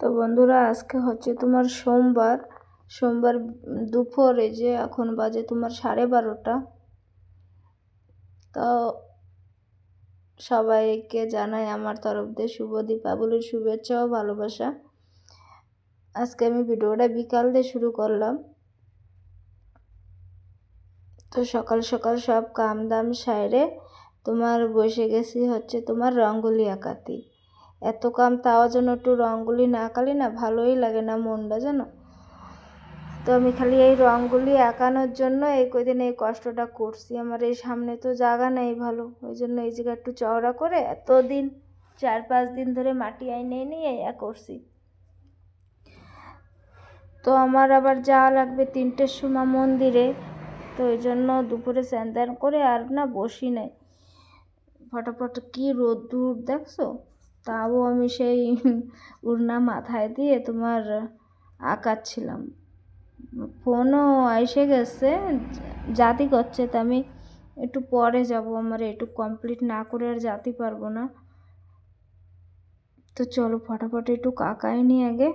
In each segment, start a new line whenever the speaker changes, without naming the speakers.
তো বন্ধুরা আজকে হচ্ছে তোমার সোমবার দুপুরে যে এখন বাজে তোমার 12:30। তো সবাইকে জানাই আমার তরফ দিয়ে শুভ দীপাবলির শুভেচ্ছা ও ভালোবাসা। আজকে আমি ভিডিওটা বিকাল দিয়ে শুরু করলাম। তো সকাল সকাল সব কাম দাম সাইরে তোমার বসে গেছি হচ্ছে তোমার রঙ্গোলি আঁকাতে। এত কাম তাও যেন একটু রঙ্গোলি না আঁকালে না ভালোই লাগে না মনটা জানো। তো আমি খালি এই রঙগুলি আঁকানোর জন্য এই কদিন এই কষ্টটা করছি। আমার এই সামনে তো জায়গা নেই ভালো, ওই জন্য এই জায়গা একটু চওড়া করে এতদিন 4-5 দিন ধরে মাটি আইনে নিয়ে করছি। তো আমার আবার যাওয়া লাগবে 3টের সময় মন্দিরে। তো ওই জন্য দুপুরে স্নান করে আর না বসি নাই। ফটাফট কি রোদ্দুর দেখছো, তাও আমি সেই উড়না মাথায় দিয়ে তোমার আঁকাচ্ছিলাম। ফোনও এসে গেছে, জাতি করছে, তো আমি একটু পরে যাব, আমার একটু কমপ্লিট না করে আর যেতে পারবো না। তো চলো ফটাফট একটু আঁকাই নি আগে।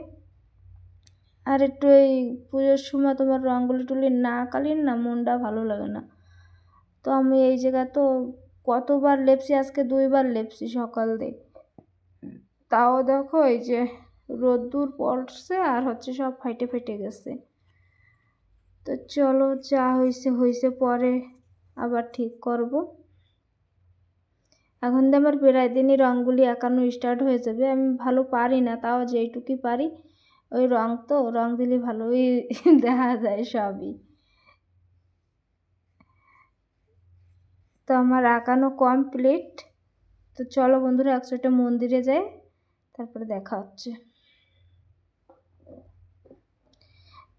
আর একটু এই পুজোর সময় তোমার রঙ্গোলি টুলি না আঁকালিন না মনটা ভালো লাগে না। তো আমি এই জায়গা তো কতবার লেপছি, আজকে 2বার লেপছি সকাল দিয়ে। তাও দেখো এই যে রোদ্দুর পড়ছে আর হচ্ছে সব ফেটে গেছে। তো চলো যা হয়েছে পরে আবার ঠিক করব। এখন তো আমার প্রায় দিনই রঙগুলি আঁকানো স্টার্ট হয়ে যাবে। আমি ভালো পারি না, তাও যেইটুকুই পারি ওই রং দিলে ভালোই দেখা যায় সবই। তো আমার আঁকানো কমপ্লিট। তো চলো বন্ধুরা একসাথে মন্দিরে যাই, তারপরে দেখা হচ্ছে।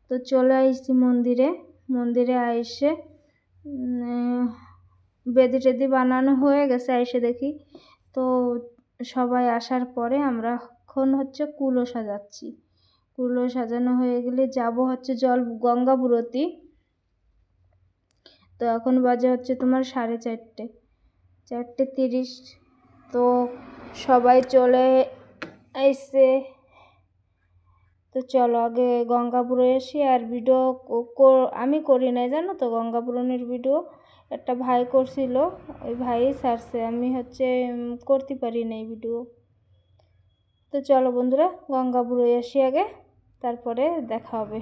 তো চলে আসছি মন্দিরে আইসে বেদি টেদি বানানো হয়ে গেছে। আইসে দেখি তো সবাই আসার পরে আমরা এখন হচ্ছে কুলো সাজাচ্ছি। কুলো সাজানো হয়ে গেলে যাব হচ্ছে গঙ্গাপুরতি। তো এখন বাজে হচ্ছে তোমার 4:30। তো সবাই চলে এসে, তো চলো আগে গঙ্গাপুরে এসি। আর ভিডিও আমি করি নাই জানো তো, গঙ্গাপুরনের ভিডিও একটা ভাই করছিল, ওই ভাই ছাড়ছে, আমি হচ্ছে করতে পারি নাই ভিডিও। তো চলো বন্ধুরা গঙ্গাপুরে এসি আগে, তারপরে দেখা হবে।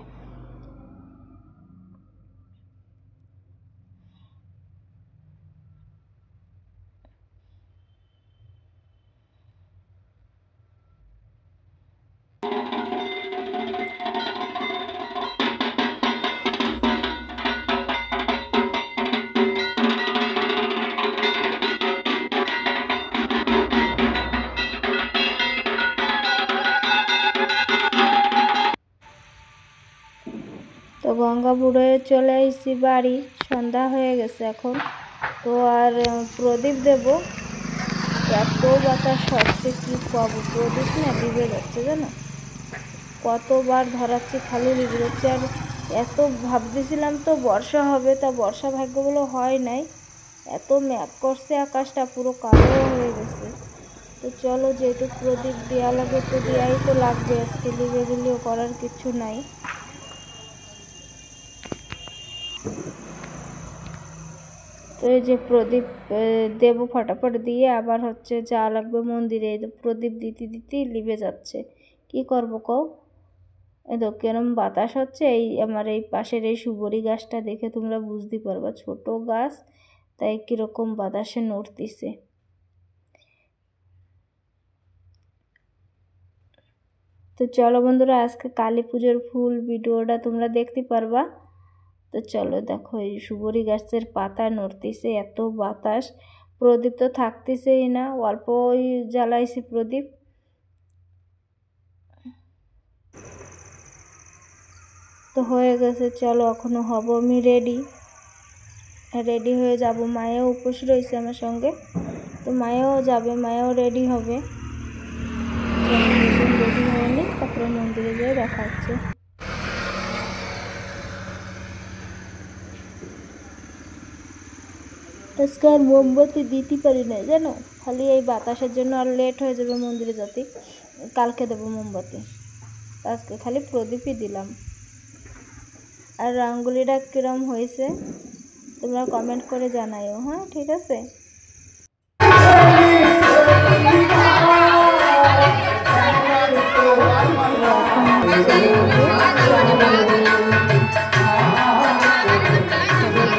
তো গঙ্গাপুরে চলে এসেছি বাড়ি, সন্ধ্যা হয়ে গেছে এখন। তো আর প্রদীপ দেব, এত বাতাস হচ্ছে কি পাবো, প্রদীপ না লিভে যাচ্ছে জানো। কতবার ধরাচ্ছি খালি লিভে যাচ্ছে। আর এত ভাবতেছিলাম তো বর্ষা হবে, তা বর্ষা ভাগ্যগুলো হয় নাই। এত মেঘ করছে, আকাশটা পুরো কালো হয়ে গেছে। তো চলো যেহেতু প্রদীপ দেওয়া লাগে তো দেওয়াই তো লাগবে, আজকে লিভে গেলেও করার কিছু নাই। তো এই যে প্রদীপ দেব, ফটাফট দিয়ে আবার হচ্ছে যা লাগবে মন্দিরে। প্রদীপ দিতে লিভে যাচ্ছে, কি করবো কও। এই তো কেরম বাতাস হচ্ছে। এই আমার এই পাশের এই সুবরি গাছটা দেখে তোমরা বুঝতে পারবা, ছোট গাছ, তাই কিরকম বাতাসে নড়তিছে। তো চলো বন্ধুরা আজকে কালী পুজোর ফুল ভিডিওটা তোমরা দেখতে পারবা। তো চলো দেখো এই সুবরি গাছের পাতা নড়তেছে, এত বাতাস। প্রদীপ তো থাকতেছেই না, অল্প ওই জ্বালাইছি প্রদীপ। তো হয়ে গেছে, চলো এখনো হব আমি রেডি হয়ে যাব। মায়েও উপোস রয়েছে আমার সঙ্গে, তো মায়েও যাবে, মায়েও রেডি হবে। রেডি হয়ে নিই, তারপরে মন্দিরে যেয়ে দেখা হচ্ছে। আজকে আর মোমবাতি দিতে পারি না জানো, খালি এই বাতাসের জন্য আর লেট হয়ে যাবে মন্দিরে যেতে। কালকে দেবো মোমবাতি। আজকে খালি প্রদীপই দিলাম। আর রঙ্গোলিটা কিরম হয়েছে তোমরা কমেন্ট করে জানাইও। হ্যাঁ, ঠিক আছে।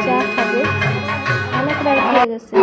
চা খাবে, অনেক রাত হয়ে গেছে।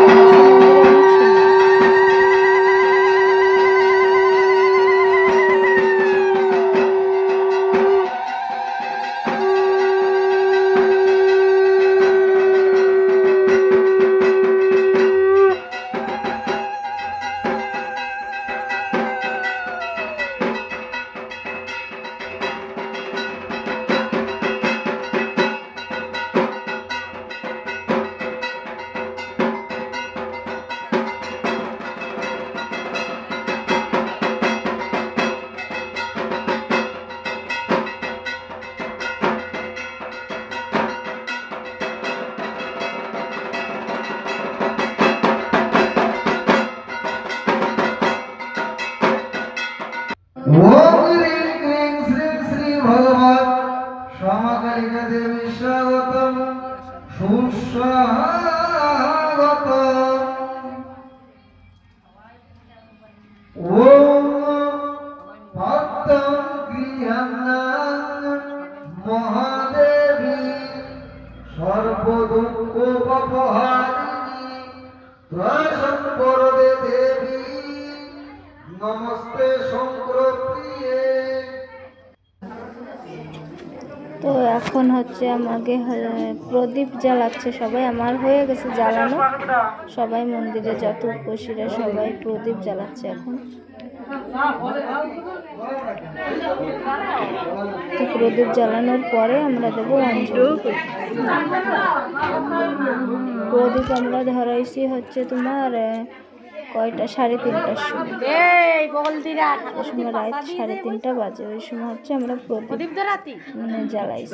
भगवान श्यामाकालिका देवी स्वागतम सुस्वागतम। ओम भक्तं क्रियन्नं महादेवी सर्वदुःखोपहारिणी त्रयसंवरदे देवी नमस्ते शंकरप्रिये।
তো এখন হচ্ছে আমাকে প্রদীপ জ্বালাচ্ছে সবাই, আমার হয়ে গেছে জ্বালানো। সবাই মন্দিরে যত উপসীরা সবাই প্রদীপ জ্বালাচ্ছে এখন। তো প্রদীপ জ্বালানোর পরে আমরা দেবো অঞ্জলি। প্রদীপ আমরা ধরাইছি হচ্ছে তোমার কয়টা 3:30টার সময়। ওই সময় রাত 3:30 বাজে। ওই সময় হচ্ছে আমরা প্রদীপ জ্বালাইছি।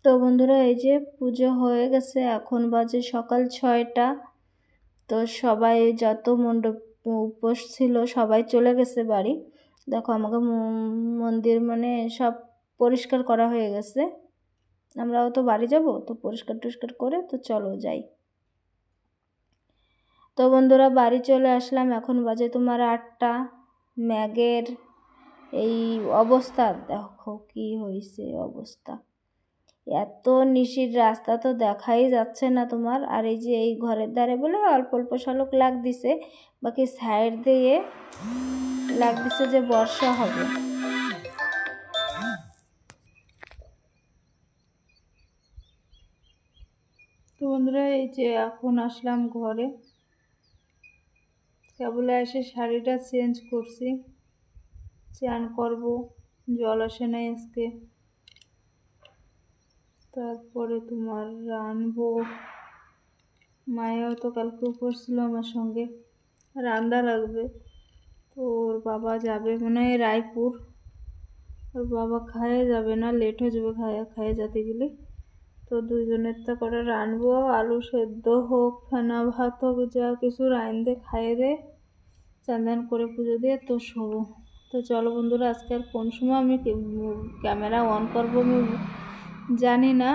তো বন্ধুরা, এই যে পুজো হয়ে গেছে, এখন বাজে সকাল 6টা। তো সবাই যত মণ্ডপ উপোস ছিল সবাই চলে গেছে বাড়ি। দেখো আমাকে মন্দির মানে সব পরিষ্কার করা হয়ে গেছে। আমরাও তো বাড়ি যাব, তো পরিষ্কার টরিষ্কার করে তো চলো যাই। তো বন্ধুরা বাড়ি চলে আসলাম, এখন বাজে তোমার 8টা। ম্যাগের এই অবস্থা দেখো কি হয়েছে অবস্থা। এত নিশির রাস্তা তো দেখাই যাচ্ছে না তোমার। আর এই যে এই ঘরের ধারে বলে অল্প অল্প শালক লাগ দিছে, বাকি সাইড দিয়ে লাগ দিছে যে বর্ষা হবে। তো বন্ধুরা এই যে এখন আসলাম ঘরে, কেবল এসে শাড়িটা চেঞ্জ করছি, চান করব, জল আসে নাই আজকে। তারপরে তোমার রানবো। মায়েও তো কালকে উপর ছিল আমার সঙ্গে, রান্না লাগবে। তো ওর বাবা যাবে মনে হয় রায়পুর, ওর বাবা খায়ে যাবে না, লেট হয়ে যাবে খায়ে যেতে গেলে। তো দুজনের তো করে রানবো, আলু সেদ্ধ হোক, ফেনা ভাত হোক, যা কিছু রাইন দে খাইয়ে দে, চান করে পুজো দিয়ে তো শোবো। তো চলো বন্ধুরা, আজকে আর কোন সময় আমি ক্যামেরা অন করবো আমি জানি না।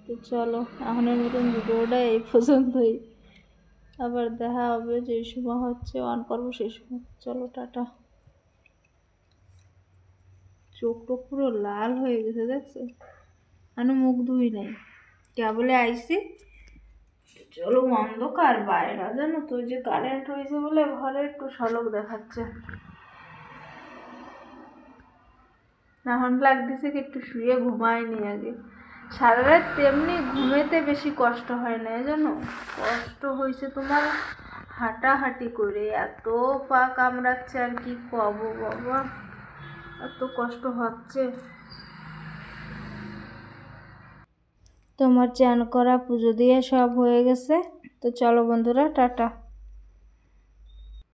তো চলো এখনের মতন ভিডিওটা এই পর্যন্তই, আবার দেখা হবে যেই সময় হচ্ছে অন করবো সেই সময়। চলো টাটা। চোখ টোক পুরো লাল হয়ে গেছে দেখছো, আমি মুখ ধুই নাই, কেবলে আইসি। চলো অন্ধকার বাইরে জানো তো, যে কারেন্ট হয়েছে বলে ঘরে একটু ঝলক দেখাচ্ছে। এখন লাগতেছে কি একটু শুয়ে ঘুমাইনি আগে, সারা রাত তেমনি ঘুমেতে বেশি কষ্ট হয় না জানো। কষ্ট হয়েছে তোমার হাঁটাহাঁটি করে, এত পা কামড়াচ্ছে আর কি কব বাবা, এত কষ্ট হচ্ছে। তোমার চান করা পুজো দিয়ে সব হয়ে গেছে। তো চলো বন্ধুরা টাটা।